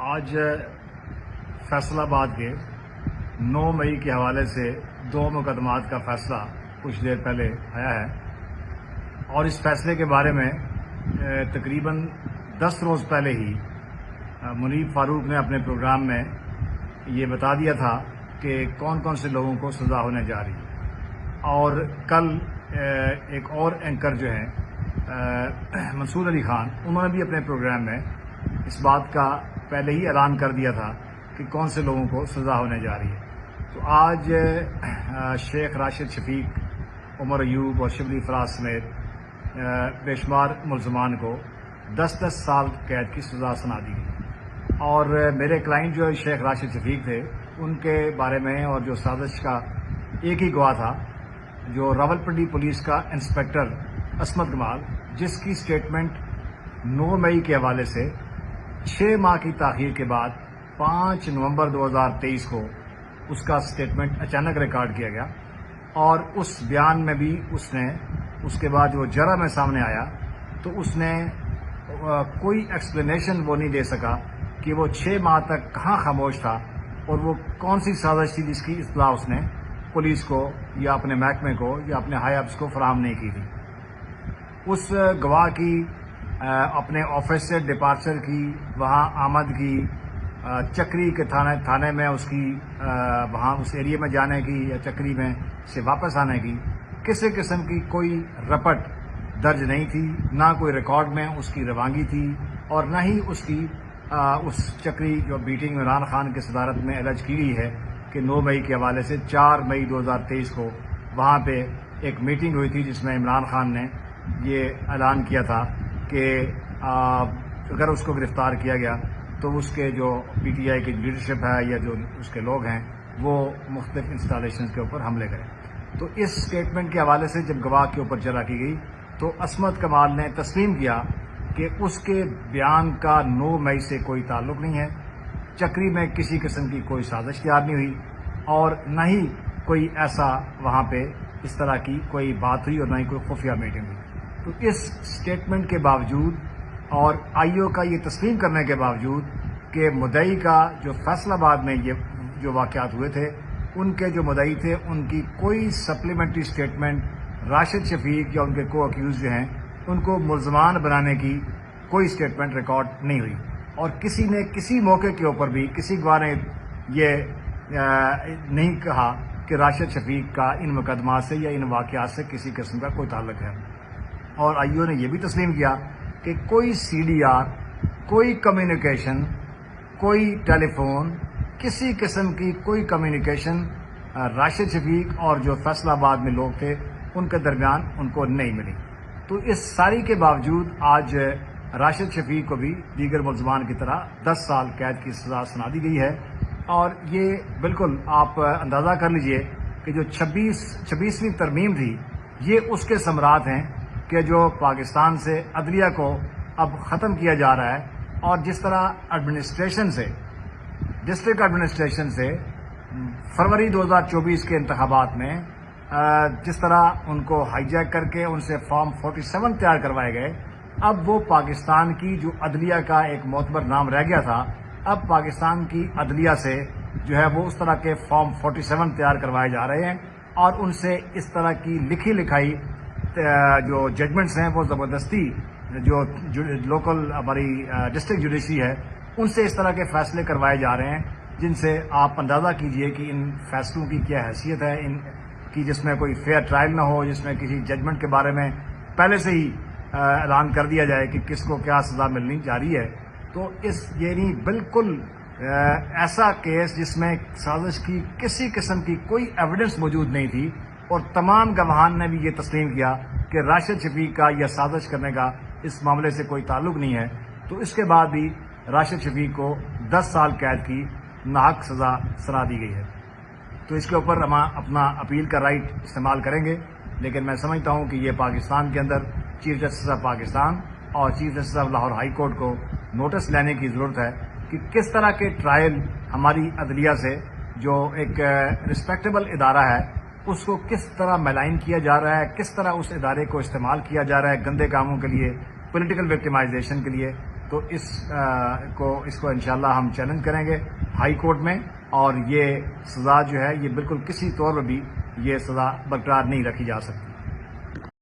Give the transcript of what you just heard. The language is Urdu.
آج فیصل آباد کے 9 مئی کے حوالے سے 2 مقدمات کا فیصلہ کچھ دیر پہلے آیا ہے اور اس فیصلے کے بارے میں تقریباً 10 روز پہلے ہی منیب فاروق نے اپنے پروگرام میں یہ بتا دیا تھا کہ کون کون سے لوگوں کو سزا ہونے جا رہی ہے۔ اور کل ایک اور اینکر جو ہیں منصور علی خان، انہوں نے بھی اپنے پروگرام میں اس بات کا پہلے ہی اعلان کر دیا تھا کہ کون سے لوگوں کو سزا ہونے جا رہی ہے۔ تو آج شیخ راشد شفیق، عمر ایوب اور شبلی فراز سمیت بے شمار ملزمان کو 10 سال قید کی سزا سنا دی گئی۔ اور میرے کلائنٹ جو شیخ راشد شفیق تھے، ان کے بارے میں اور جو سازش کا ایک ہی گواہ تھا، جو راولپنڈی پولیس کا انسپکٹر عصمت کمال، جس کی سٹیٹمنٹ 9 مئی کے حوالے سے 6 ماہ کی تاخیر کے بعد 5 نومبر 2023 کو اس کا سٹیٹمنٹ اچانک ریکارڈ کیا گیا، اور اس بیان میں بھی اس کے بعد جو جرح میں سامنے آیا تو اس نے کوئی ایکسپلینیشن وہ نہیں دے سکا کہ وہ 6 ماہ تک کہاں خاموش تھا اور وہ کون سی سازش تھی جس کی اطلاع اس نے پولیس کو یا اپنے محکمے کو یا اپنے ہائی اپس کو فراہم نہیں کی تھی۔ اس گواہ کی اپنے آفس سے ڈپارچر کی، وہاں آمد کی، چکری کے تھانے میں اس کی وہاں اس ایریے میں جانے کی یا چکری میں سے واپس آنے کی کسی قسم کی کوئی رپٹ درج نہیں تھی، نہ کوئی ریکارڈ میں اس کی روانگی تھی، اور نہ ہی اس کی اس چکری جو بیٹنگ عمران خان کی صدارت میں الج کی گئی ہے کہ 9 مئی کے حوالے سے 4 مئی 2023 کو وہاں پہ ایک میٹنگ ہوئی تھی جس میں عمران خان نے یہ اعلان کیا تھا کہ اگر اس کو گرفتار کیا گیا تو اس کے جو پی ٹی آئی کی لیڈرشپ ہے یا جو اس کے لوگ ہیں وہ مختلف انسٹالیشنز کے اوپر حملے کریں۔ تو اس سٹیٹمنٹ کے حوالے سے جب گواہ کے اوپر جرح کی گئی تو عصمت کمال نے تسلیم کیا کہ اس کے بیان کا 9 مئی سے کوئی تعلق نہیں ہے، چکری میں کسی قسم کی کوئی سازش تیار نہیں ہوئی، اور نہ ہی کوئی ایسا وہاں پہ اس طرح کی کوئی بات ہوئی اور نہ ہی کوئی خفیہ میٹنگ ہوئی۔ تو اس سٹیٹمنٹ کے باوجود اور آئی او کا یہ تسلیم کرنے کے باوجود کہ مدعی کا جو فیصل آباد میں یہ جو واقعات ہوئے تھے، ان کے جو مدعی تھے ان کی کوئی سپلیمنٹری سٹیٹمنٹ راشد شفیق یا ان کے کو اکیوز جو ہیں ان کو ملزمان بنانے کی کوئی سٹیٹمنٹ ریکارڈ نہیں ہوئی، اور کسی نے کسی موقع کے اوپر بھی کسی گواہ نے یہ نہیں کہا کہ راشد شفیق کا ان مقدمات سے یا ان واقعات سے کسی قسم کا کوئی تعلق ہے۔ اور آئی او نے یہ بھی تسلیم کیا کہ کوئی سی ڈی آر، کوئی کمیونیکیشن، کوئی ٹیلی فون، کسی قسم کی کوئی کمیونیکیشن راشد شفیق اور جو فیصل آباد میں لوگ تھے ان کے درمیان ان کو نہیں ملی۔ تو اس ساری کے باوجود آج راشد شفیق کو بھی دیگر ملزمان کی طرح 10 سال قید کی سزا سنا دی گئی ہے، اور یہ بالکل آپ اندازہ کر لیجئے کہ جو 26ویں ترمیم تھی یہ اس کے ثمرات ہیں کہ جو پاکستان سے عدلیہ کو اب ختم کیا جا رہا ہے، اور جس طرح ایڈمنسٹریشن سے، ڈسٹرکٹ ایڈمنسٹریشن سے فروری 2024 کے انتخابات میں جس طرح ان کو ہائی جیک کر کے ان سے فارم 47 تیار کروائے گئے، اب وہ پاکستان کی جو عدلیہ کا ایک معتبر نام رہ گیا تھا، اب پاکستان کی عدلیہ سے جو ہے وہ اس طرح کے فارم 47 تیار کروائے جا رہے ہیں، اور ان سے اس طرح کی لکھی لکھائی جو ججمنٹس ہیں وہ زبردستی جو لوکل ہماری ڈسٹرکٹ جوڈیشری ہے ان سے اس طرح کے فیصلے کروائے جا رہے ہیں، جن سے آپ اندازہ کیجئے کہ ان فیصلوں کی کیا حیثیت ہے، ان کی جس میں کوئی فیئر ٹرائل نہ ہو، جس میں کسی ججمنٹ کے بارے میں پہلے سے ہی اعلان کر دیا جائے کہ کس کو کیا سزا ملنی جا رہی ہے۔ تو یعنی بالکل ایسا کیس جس میں سازش کی کسی قسم کی کوئی ایویڈنس موجود نہیں تھی، اور تمام گواہان نے بھی یہ تسلیم کیا کہ راشد شفیق کا یا سازش کرنے کا اس معاملے سے کوئی تعلق نہیں ہے، تو اس کے بعد بھی راشد شفیق کو 10 سال قید کی ناحق سزا سنا دی گئی ہے۔ تو اس کے اوپر ہم اپنا اپیل کا رائٹ استعمال کریں گے، لیکن میں سمجھتا ہوں کہ یہ پاکستان کے اندر چیف جسٹس آف پاکستان اور chief justice of Lahore high court کو نوٹس لینے کی ضرورت ہے کہ کس طرح کے ٹرائل ہماری عدلیہ سے جو ایک رسپیکٹیبل ادارہ ہے اس کو کس طرح ملائن کیا جا رہا ہے، کس طرح اس ادارے کو استعمال کیا جا رہا ہے گندے کاموں کے لیے، پولیٹیکل وکٹمائزیشن کے لیے، تو اس کو انشاءاللہ ہم چیلنج کریں گے ہائی کورٹ میں، اور یہ سزا جو ہے یہ بالکل کسی طور پر بھی یہ سزا برقرار نہیں رکھی جا سکتی۔